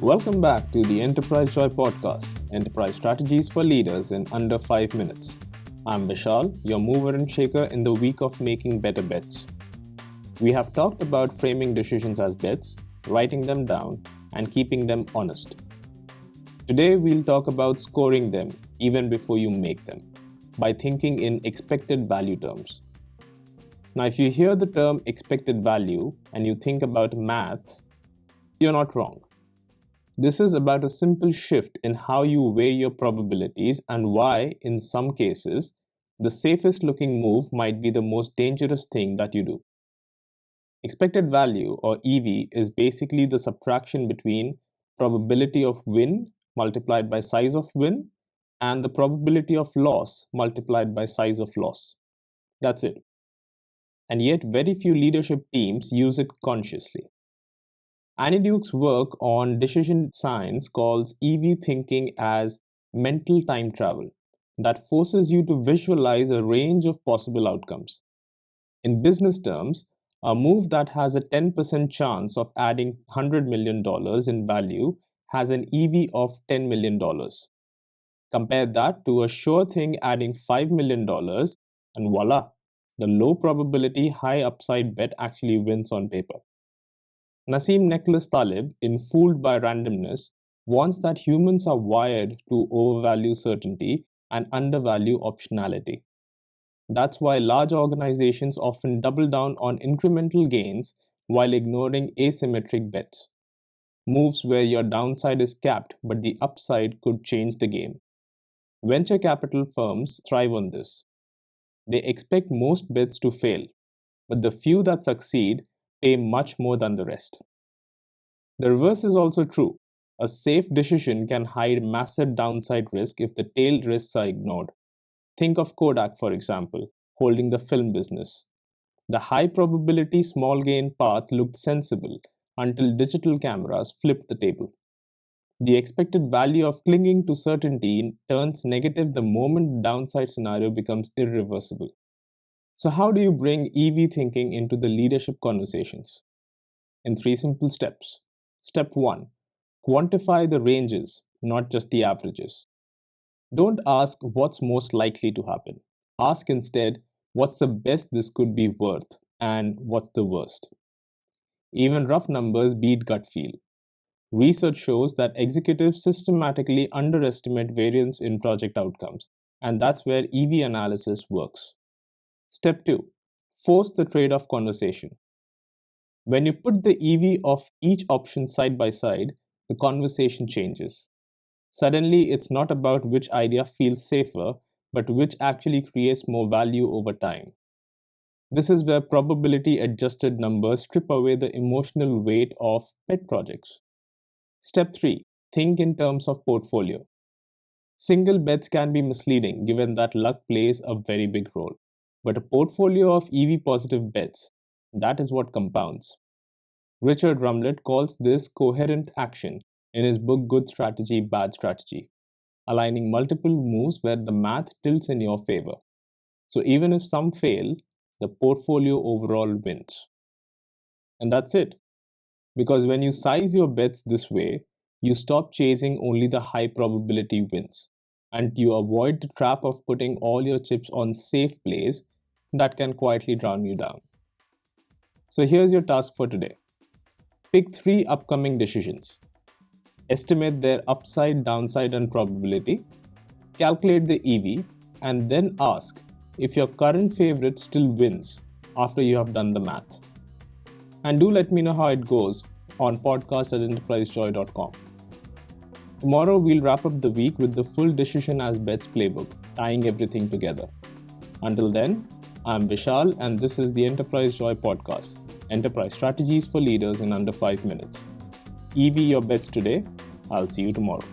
Welcome back to the Enterprise Joy podcast, enterprise strategies for leaders in under 5 minutes. I'm Vishal, your mover and shaker in the week of making better bets. We have talked about framing decisions as bets, writing them down, and keeping them honest. Today, we'll talk about scoring them even before you make them, by thinking in expected value terms. Now, if you hear the term expected value and you think about math, you're not wrong. This is about a simple shift in how you weigh your probabilities and why, in some cases, the safest looking move might be the most dangerous thing that you do. Expected value, or EV, is basically the subtraction between probability of win multiplied by size of win and the probability of loss multiplied by size of loss. That's it. And yet, very few leadership teams use it consciously. Annie Duke's work on decision science calls EV thinking as mental time travel that forces you to visualize a range of possible outcomes. In business terms, a move that has a 10% chance of adding $100 million in value has an EV of $10 million. Compare that to a sure thing adding $5 million, and voila, the low probability, high upside bet actually wins on paper. Nassim Nicholas Taleb, in Fooled by Randomness, warns that humans are wired to overvalue certainty and undervalue optionality. That's why large organizations often double down on incremental gains while ignoring asymmetric bets. Moves where your downside is capped but the upside could change the game. Venture capital firms thrive on this. They expect most bets to fail, but the few that succeed pay much more than the rest. The reverse is also true. A safe decision can hide massive downside risk if the tail risks are ignored. Think of Kodak, for example, holding the film business. The high probability small gain path looked sensible until digital cameras flipped the table. The expected value of clinging to certainty turns negative the moment the downside scenario becomes irreversible. So how do you bring EV thinking into the leadership conversations? In 3 simple steps. Step 1. Quantify the ranges, not just the averages. Don't ask what's most likely to happen. Ask instead, what's the best this could be worth and what's the worst? Even rough numbers beat gut feel. Research shows that executives systematically underestimate variance in project outcomes, and that's where EV analysis works. Step 2. Force the trade-off conversation. When you put the EV of each option side by side, the conversation changes. Suddenly, it's not about which idea feels safer, but which actually creates more value over time. This is where probability-adjusted numbers strip away the emotional weight of pet projects. Step 3. Think in terms of portfolio. Single bets can be misleading given that luck plays a very big role. But a portfolio of EV positive bets, that is what compounds. Richard Rumlett calls this coherent action in his book Good Strategy, Bad Strategy, aligning multiple moves where the math tilts in your favor. So even if some fail, the portfolio overall wins. And that's it. Because when you size your bets this way, you stop chasing only the high probability wins, and you avoid the trap of putting all your chips on safe plays that can quietly drown you down. So here's your task for today. Pick 3 upcoming decisions. Estimate their upside, downside, and probability. Calculate the EV, and then ask if your current favorite still wins after you have done the math. And do let me know how it goes on podcast@enterprisejoy.com. Tomorrow we'll wrap up the week with the full Decision as Bets playbook, tying everything together. Until then, I'm Vishal and this is the Enterprise Joy podcast, enterprise strategies for leaders in under 5 minutes. EV your bets today. I'll see you tomorrow.